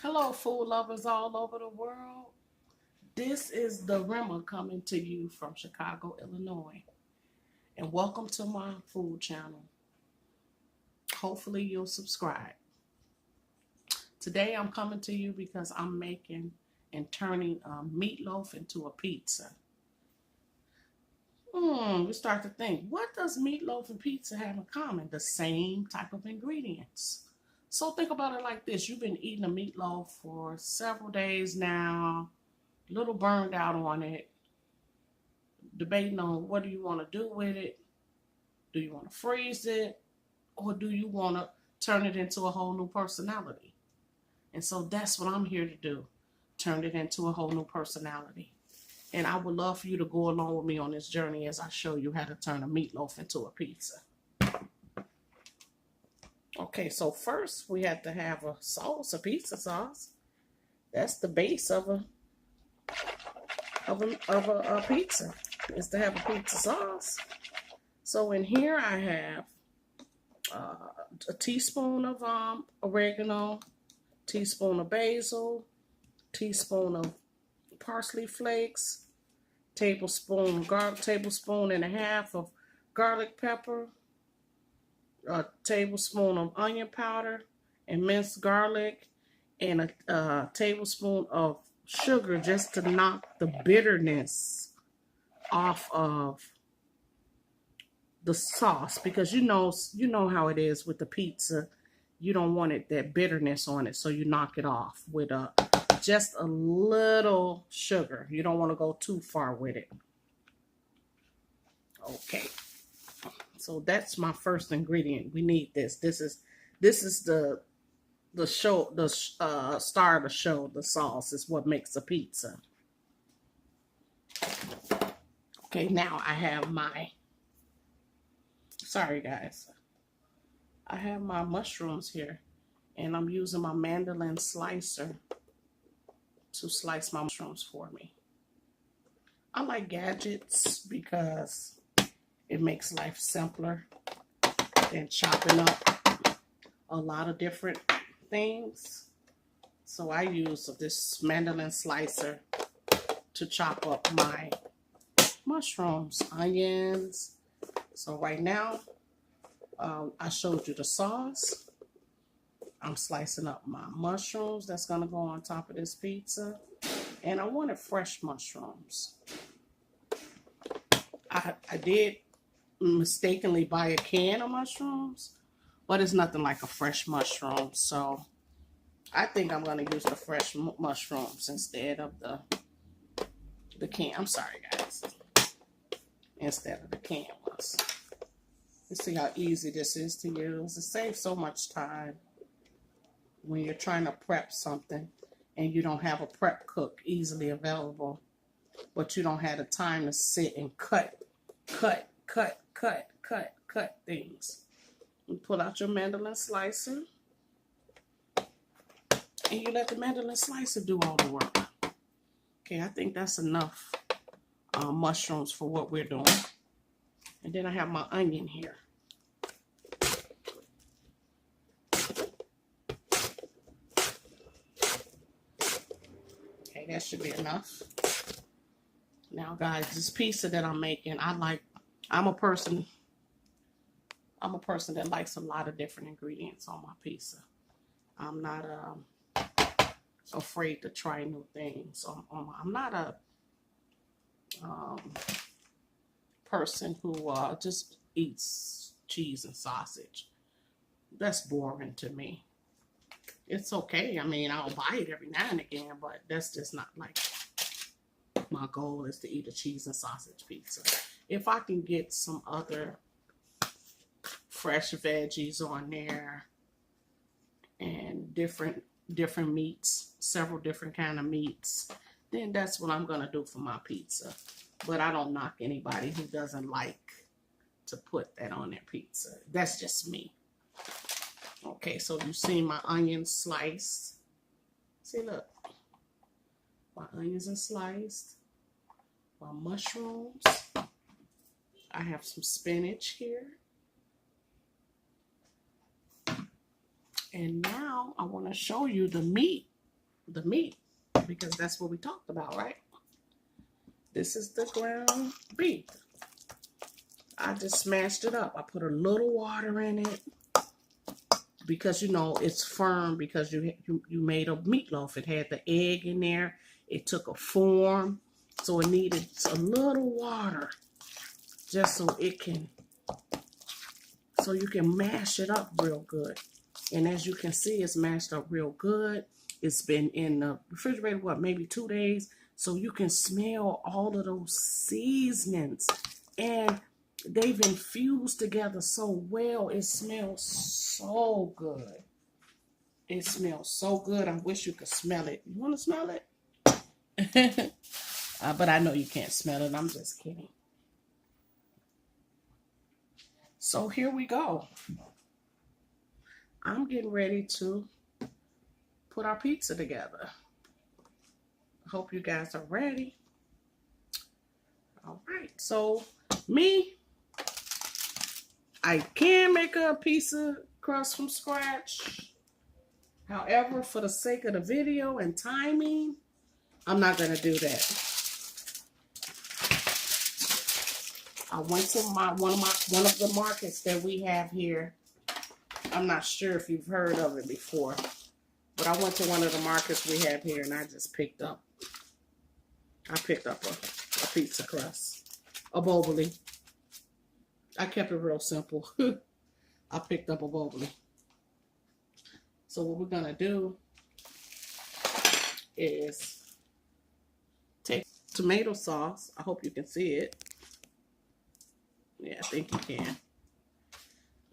Hello, food lovers all over the world. This is the Rimmer coming to you from Chicago, Illinois. And welcome to my food channel. Hopefully you'll subscribe. Today I'm coming to you because I'm making and turning meatloaf into a pizza. We start to think, what does meatloaf and pizza have in common? The same type of ingredients. So think about it like this. You've been eating a meatloaf for several days now, a little burned out on it, debating on what do you want to do with it. Do you want to freeze it? Or do you want to turn it into a whole new personality? And so that's what I'm here to do. Turn it into a whole new personality. And I would love for you to go along with me on this journey as I show you how to turn a meatloaf into a pizza. Okay, so first we have to have a sauce, a pizza sauce. That's the base of a pizza, is to have a pizza sauce. So in here I have a teaspoon of oregano, teaspoon of basil, teaspoon of parsley flakes, tablespoon and a half of garlic pepper, a tablespoon of onion powder and minced garlic, and a tablespoon of sugar just to knock the bitterness off of the sauce, because you know how it is with the pizza. You don't want that bitterness on it, so you knock it off with just a little sugar. You don't want to go too far with it. Okay, so that's my first ingredient. We need this. This is the star of the show. The sauce is what makes a pizza. Okay, now I have my, sorry guys, I have my mushrooms here, and I'm using my mandolin slicer to slice my mushrooms for me. I like gadgets because it makes life simpler than chopping up a lot of different things. So I use this mandolin slicer to chop up my mushrooms, onions. So right now, I showed you the sauce. I'm slicing up my mushrooms that's gonna go on top of this pizza. And I wanted fresh mushrooms. I did mistakenly buy a can of mushrooms, but it's nothing like a fresh mushroom. So I think I'm gonna use the fresh mushrooms instead of the can. I'm sorry guys. Instead of the canned ones. You see how easy this is to use. It saves so much time when you're trying to prep something and you don't have a prep cook easily available, but you don't have the time to sit and cut things. You pull out your mandolin slicer and you let the mandolin slicer do all the work. Okay, I think that's enough mushrooms for what we're doing. And then I have my onion here. Okay, that should be enough. Now guys, this pizza that I'm making, I'm a person that likes a lot of different ingredients on my pizza. I'm not afraid to try new things. I'm not a person who just eats cheese and sausage. That's boring to me. It's okay. I mean, I'll buy it every now and again, but that's just not like my goal is to eat a cheese and sausage pizza. If I can get some other fresh veggies on there and different meats, several different kind of meats, then that's what I'm gonna do for my pizza. But I don't knock anybody who doesn't like to put that on their pizza. That's just me. Okay, so you see my onions sliced. See, look. My onions are sliced. My mushrooms. I have some spinach here. And now I want to show you the meat the meat, because that's what we talked about, right? This is the ground beef. I just smashed it up. I put a little water in it because, you know, it's firm because you made a meatloaf. It had the egg in there. It took a form, so it needed a little water just so it can, so you can mash it up real good. And as you can see, it's mashed up real good. It's been in the refrigerator, what, maybe 2 days? So you can smell all of those seasonings. And they've infused together so well. It smells so good. It smells so good. I wish you could smell it. You want to smell it? But I know you can't smell it. I'm just kidding. So here we go. I'm getting ready to put our pizza together. I hope you guys are ready. All right. So me, I can make a pizza crust from scratch. However, for the sake of the video and timing, I'm not going to do that. I went to one of the markets that we have here. I'm not sure if you've heard of it before, but I went to one of the markets we have here and I just picked up a pizza crust, a boboli. I kept it real simple. I picked up a boboli. So what we're gonna do is take tomato sauce. I hope you can see it. Yeah, I think you can.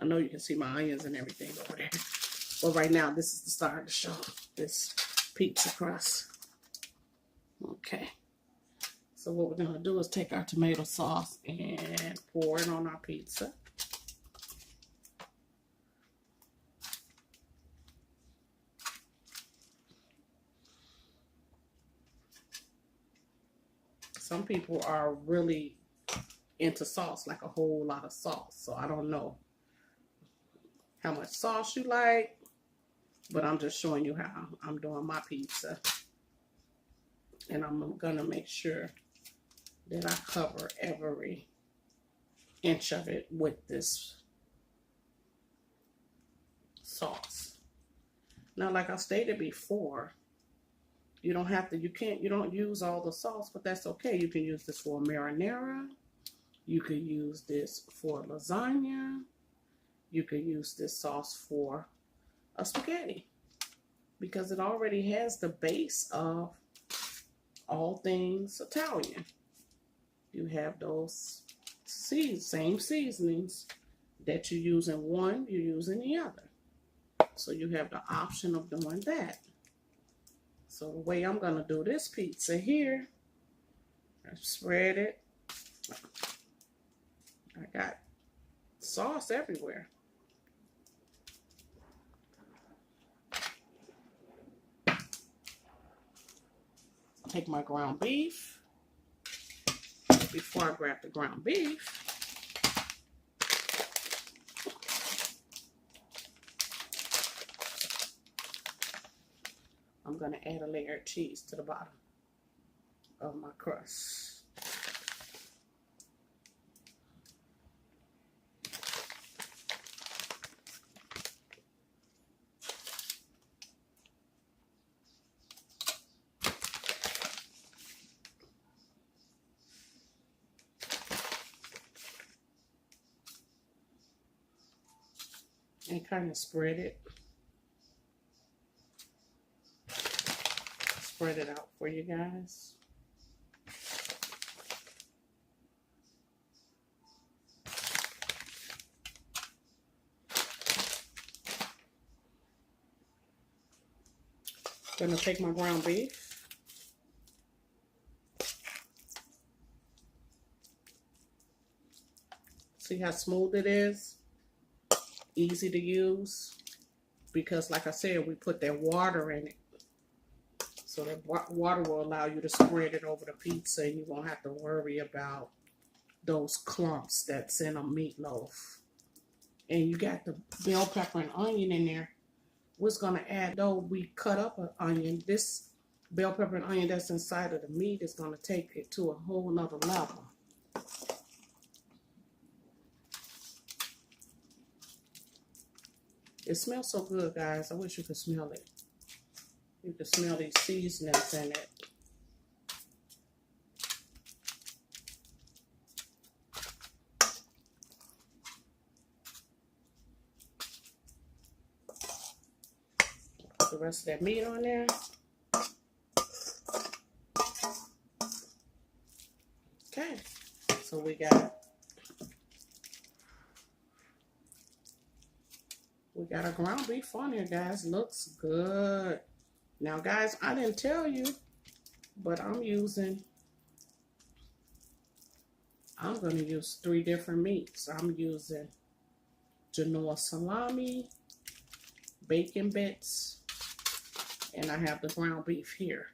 I know you can see my onions and everything over there. But right now, this is the start to show this pizza crust. Okay. So what we're gonna do is take our tomato sauce and pour it on our pizza. Some people are really into sauce, like a whole lot of sauce. So I don't know how much sauce you like, but I'm just showing you how I'm doing my pizza. And I'm gonna make sure that I cover every inch of it with this sauce. Now, like I stated before, you don't use all the sauce, but that's okay. You can use this for marinara. You could use this for lasagna. You could use this sauce for a spaghetti because it already has the base of all things Italian. You have those same seasonings that you use in one, you use in the other. So you have the option of doing that. So the way I'm going to do this pizza here, I spread it. I got sauce everywhere. Take my ground beef. Before I grab the ground beef, I'm going to add a layer of cheese to the bottom of my crust. And kind of spread it. Spread it out for you guys. Gonna take my ground beef. See how smooth it is? Easy to use. Because like I said, we put that water in it. So that water will allow you to spread it over the pizza and you won't have to worry about those clumps that's in a meatloaf. And you got the bell pepper and onion in there. what's going to add, though we cut up an onion, this bell pepper and onion that's inside of the meat is going to take it to a whole nother level. It smells so good, guys. I wish you could smell it. You can smell these seasonings in it. Put the rest of that meat on there. Okay, so we got a ground beef on here, guys. Looks good. Now, guys, I didn't tell you, but I'm going to use 3 different meats. I'm using Genoa salami, bacon bits, and I have the ground beef here.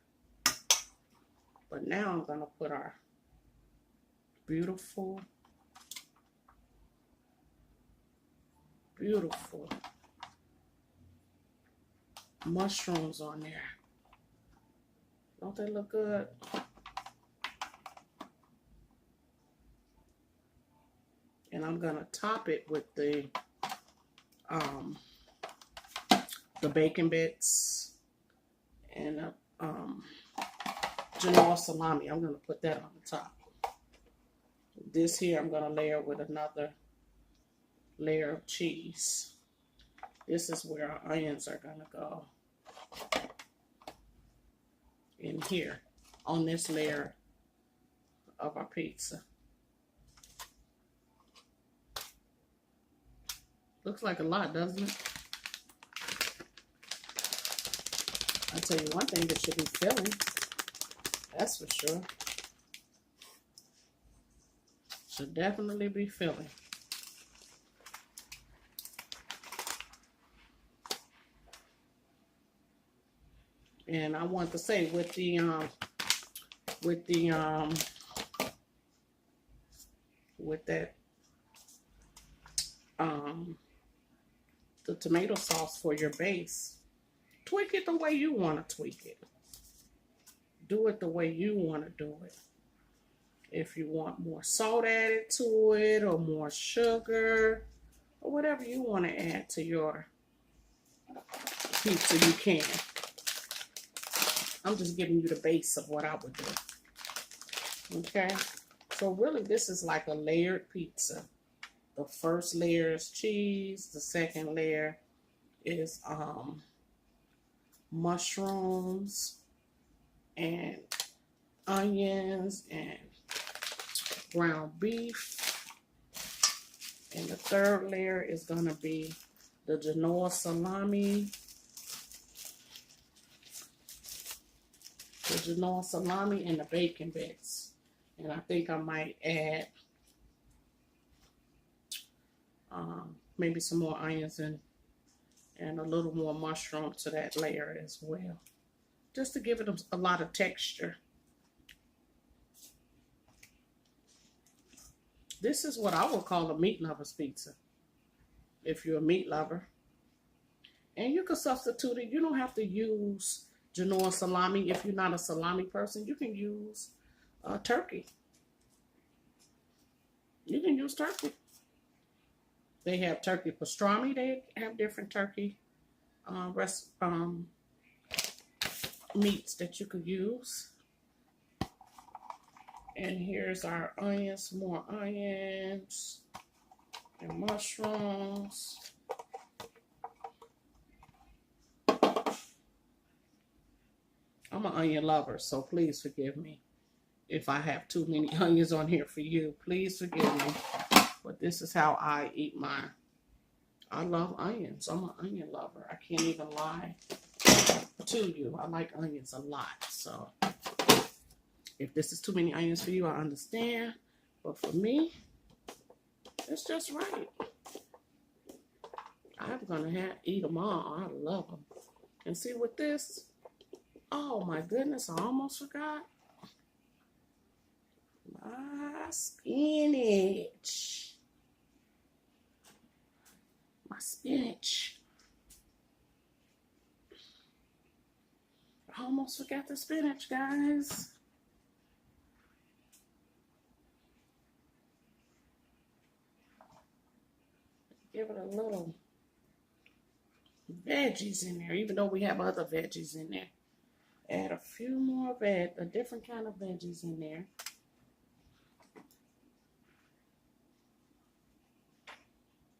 But now I'm going to put our beautiful mushrooms on there. Don't they look good? And I'm gonna top it with the bacon bits and Genoa salami. I'm gonna put that on the top. This here I'm gonna layer with another layer of cheese. This is where our onions are gonna go. In here on this layer of our pizza. Looks like a lot, doesn't it? I'll tell you one thing that should be filling. That's for sure. Should definitely be filling. And I want to say with the tomato sauce for your base, tweak it the way you want to tweak it. Do it the way you want to do it. If you want more salt added to it, or more sugar, or whatever you want to add to your pizza, you can. I'm just giving you the base of what I would do. Okay? So really, this is like a layered pizza. The first layer is cheese. The second layer is mushrooms and onions and ground beef. And the third layer is going to be the Genoa salami. The Genoa salami and the bacon bits. And I think I might add maybe some more onions and a little more mushroom to that layer as well. Just to give it a lot of texture. This is what I would call a meat lover's pizza. If you're a meat lover. And you can substitute it. You don't have to use Genoa salami. If you're not a salami person, you can use turkey. You can use turkey. They have turkey pastrami. They have different turkey meats that you could use. And here's our onions, more onions and mushrooms. I'm an onion lover, so please forgive me if I have too many onions on here for you. Please forgive me. But this is how I eat mine. I love onions. I'm an onion lover. I can't even lie to you. I like onions a lot. So if this is too many onions for you, I understand. But for me, it's just right. I'm going to eat them all. I love them. And see with this, oh my goodness, I almost forgot. My spinach. My spinach. Almost forgot the spinach, guys. Give it a little veggies in there, even though we have other veggies in there. Add a few more a different kind of veggies in there.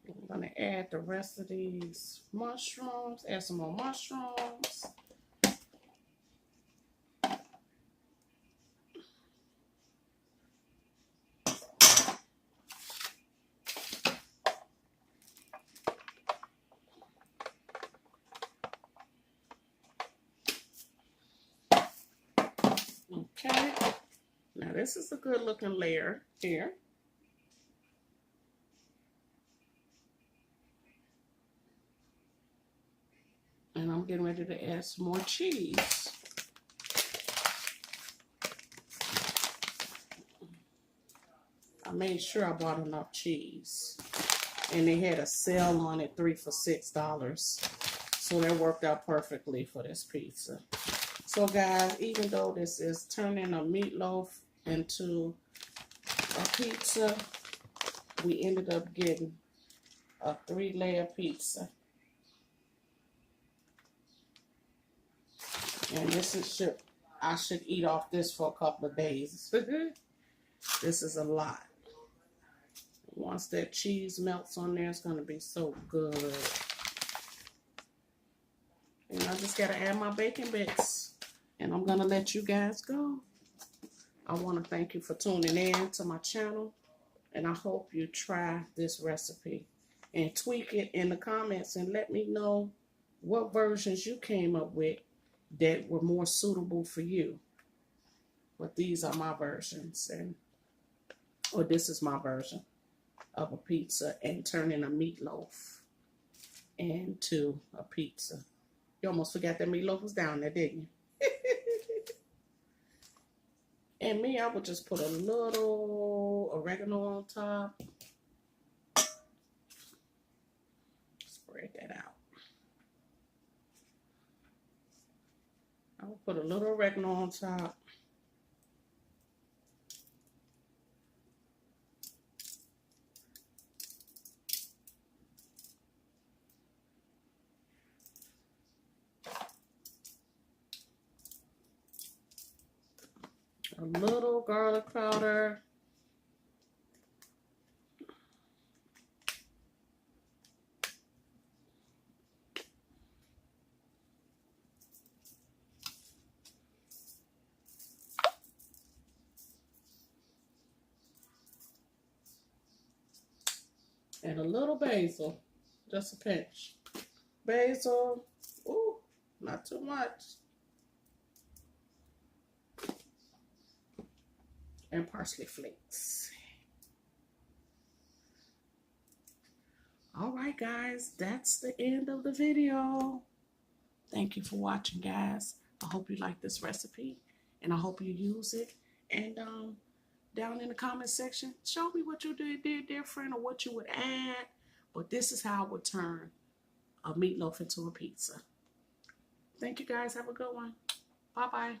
I'm gonna add the rest of these mushrooms, add some more mushrooms. Okay, now this is a good looking layer here. And I'm getting ready to add some more cheese. I made sure I bought enough cheese. And they had a sale on it, 3 for $6. So that worked out perfectly for this pizza. So guys, even though this is turning a meatloaf into a pizza, we ended up getting a 3-layer pizza. And this is I should eat off this for a couple of days. This is a lot. Once that cheese melts on there, it's going to be so good. And I just got to add my bacon bits. And I'm going to let you guys go. I want to thank you for tuning in to my channel. And I hope you try this recipe. And tweak it in the comments and let me know what versions you came up with that were more suitable for you. But these are my versions. Or this is my version of a pizza and turning a meatloaf into a pizza. You almost forgot that meatloaf was down there, didn't you? And me, I would just put a little oregano on top. Spread that out. I will put a little oregano on top. A little garlic powder. And a little basil, just a pinch. Basil, ooh, not too much. And parsley flakes. All right, guys, that's the end of the video. Thank you for watching, guys. I hope you like this recipe, and I hope you use it. And down in the comment section, show me what you did different or what you would add. But this is how I would turn a meatloaf into a pizza. Thank you, guys. Have a good one. Bye-bye.